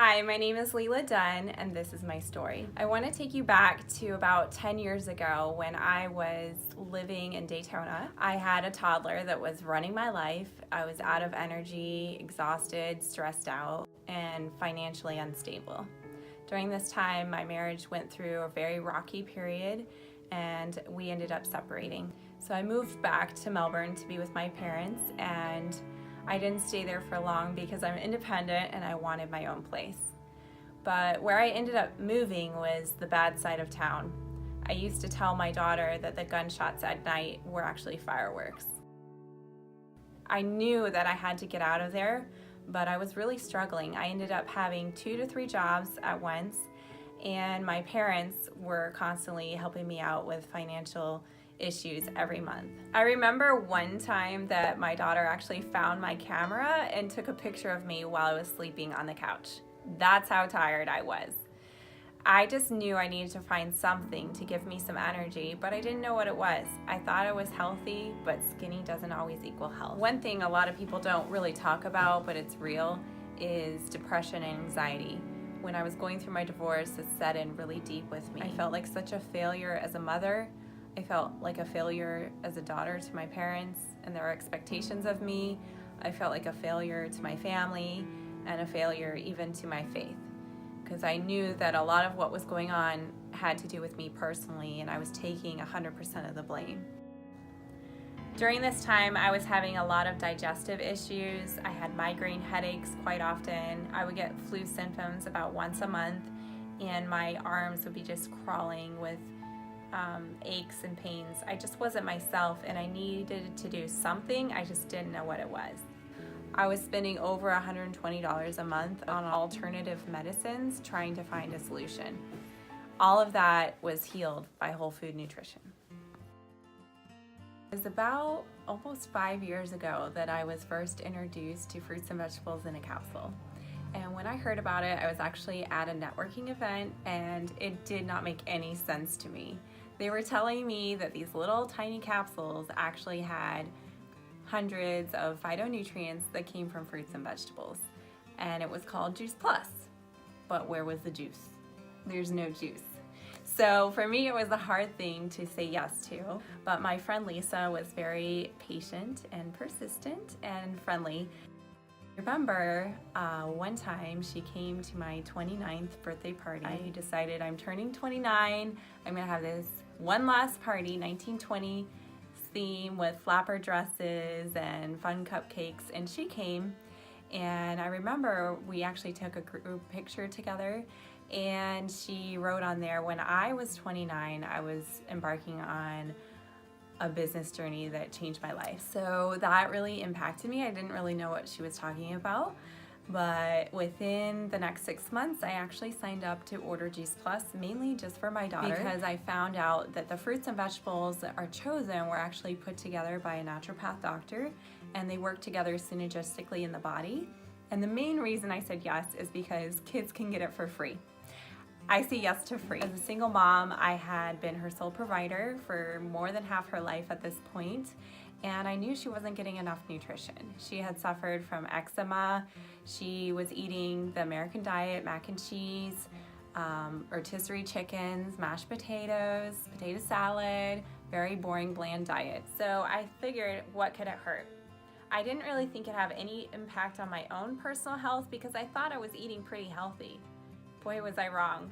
Hi, my name is Leala Dunn, and this is my story. I want to take you back to about 10 years ago when I was living in Daytona. I had a toddler that was running my life. I was out of energy, exhausted, stressed out, and financially unstable. During this time, my marriage went through a very rocky period, and we ended up separating. So I moved back to Melbourne to be with my parents, and I didn't stay there for long because I'm independent and I wanted my own place. But where I ended up moving was the bad side of town. I used to tell my daughter that the gunshots at night were actually fireworks. I knew that I had to get out of there, but I was really struggling. I ended up having 2 to 3 jobs at once, and my parents were constantly helping me out with financial issues every month. I remember one time that my daughter actually found my camera and took a picture of me while I was sleeping on the couch. That's how tired I was. I just knew I needed to find something to give me some energy, but I didn't know what it was. I thought I was healthy, but skinny doesn't always equal health. One thing a lot of people don't really talk about, but it's real, is depression and anxiety. When I was going through my divorce, it set in really deep with me. I felt like such a failure as a mother. I felt like a failure as a daughter to my parents and their expectations of me. I felt like a failure to my family and a failure even to my faith, because I knew that a lot of what was going on had to do with me personally, and I was taking 100% of the blame. During this time, I was having a lot of digestive issues. I had migraine headaches quite often. I would get flu symptoms about once a month, and my arms would be just crawling with aches and pains. I just wasn't myself, and I needed to do something. I just didn't know what it was. I was spending over $120 a month on alternative medicines trying to find a solution. All of that was healed by whole food nutrition. It was about almost 5 years ago that I was first introduced to fruits and vegetables in a capsule. And when I heard about it, I was actually at a networking event, and it did not make any sense to me. They were telling me that these little tiny capsules actually had hundreds of phytonutrients that came from fruits and vegetables. And it was called Juice Plus. But where was the juice? There's no juice. So for me, it was a hard thing to say yes to. But my friend Lisa was very patient and persistent and friendly. I remember one time she came to my 29th birthday party. I decided I'm turning 29. I'm gonna have this one last party, 1920 theme with flapper dresses and fun cupcakes, and she came. And I remember we actually took a group picture together, and she wrote on there, when I was 29, I was embarking on a business journey that changed my life. So that really impacted me. I didn't really know what she was talking about, but within the next 6 months, I actually signed up to order Juice Plus, mainly just for my daughter, because I found out that the fruits and vegetables that are chosen were actually put together by a naturopath doctor, and they work together synergistically in the body. And the main reason I said yes is because kids can get it for free. I say yes to free. As a single mom, I had been her sole provider for more than half her life at this point, and I knew she wasn't getting enough nutrition. She had suffered from eczema. She was eating the American diet, mac and cheese, rotisserie chickens, mashed potatoes, potato salad, very boring, bland diet. So I figured, what could it hurt? I didn't really think it'd have any impact on my own personal health because I thought I was eating pretty healthy. Boy, was I wrong.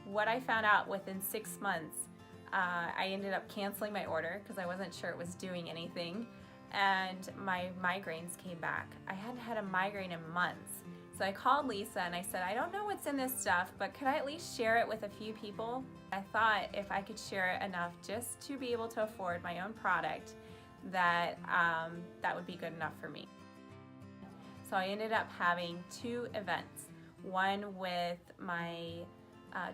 What I found out within 6 months, I ended up canceling my order because I wasn't sure it was doing anything, and my migraines came back. I hadn't had a migraine in months. So I called Lisa and I said, I don't know what's in this stuff, but could I at least share it with a few people? I thought if I could share it enough just to be able to afford my own product, that would be good enough for me. So I ended up having 2 events. One with my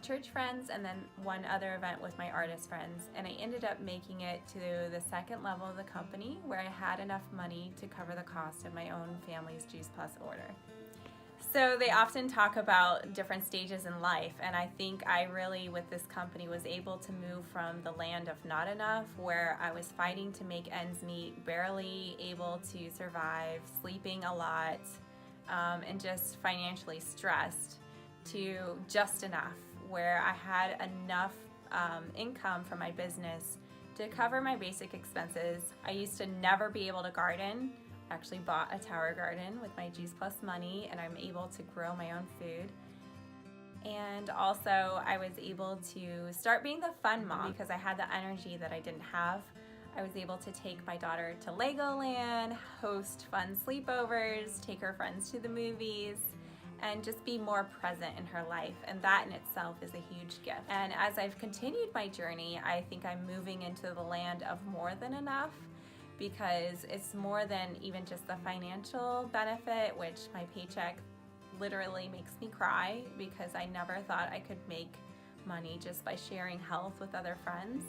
church friends, and then one other event with my artist friends. And I ended up making it to the 2nd level of the company, where I had enough money to cover the cost of my own family's Juice Plus order. So they often talk about different stages in life, and I think I really, with this company, was able to move from the land of not enough, where I was fighting to make ends meet, barely able to survive, sleeping a lot, and just financially stressed, to just enough, where I had enough income from my business to cover my basic expenses. I used to never be able to garden. I actually bought a tower garden with my Juice Plus money, and I'm able to grow my own food. And also I was able to start being the fun mom because I had the energy that I didn't have. I was able to take my daughter to Legoland, host fun sleepovers, take her friends to the movies, and just be more present in her life. And that in itself is a huge gift. And as I've continued my journey, I think I'm moving into the land of more than enough, because it's more than even just the financial benefit, which my paycheck literally makes me cry because I never thought I could make money just by sharing health with other friends.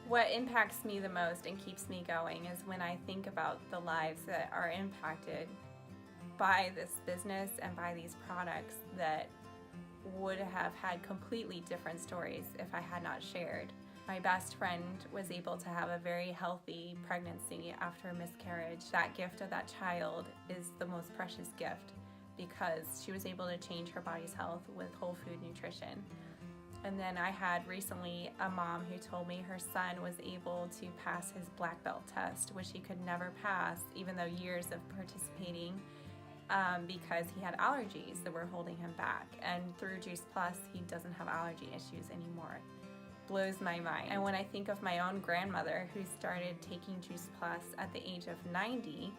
What impacts me the most and keeps me going is when I think about the lives that are impacted by this business and by these products that would have had completely different stories if I had not shared. My best friend was able to have a very healthy pregnancy after a miscarriage. That gift of that child is the most precious gift because she was able to change her body's health with whole food nutrition. And then I had recently a mom who told me her son was able to pass his black belt test, which he could never pass, even though years of participating, because he had allergies that were holding him back. And through Juice Plus, he doesn't have allergy issues anymore. Blows my mind. And when I think of my own grandmother who started taking Juice Plus at the age of 90,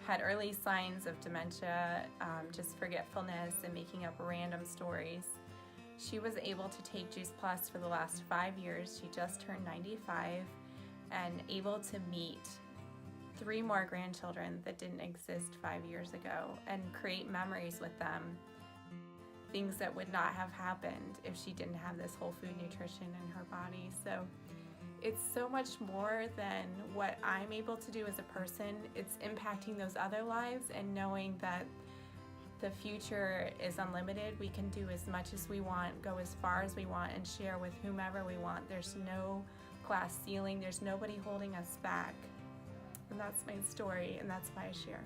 had early signs of dementia, just forgetfulness and making up random stories. She was able to take Juice Plus for the last 5 years. She just turned 95 and able to meet 3 more grandchildren that didn't exist 5 years ago and create memories with them. Things that would not have happened if she didn't have this whole food nutrition in her body. So it's so much more than what I'm able to do as a person. It's impacting those other lives and knowing that the future is unlimited. We can do as much as we want, go as far as we want, and share with whomever we want. There's no glass ceiling. There's nobody holding us back. And that's my story, and that's why I share.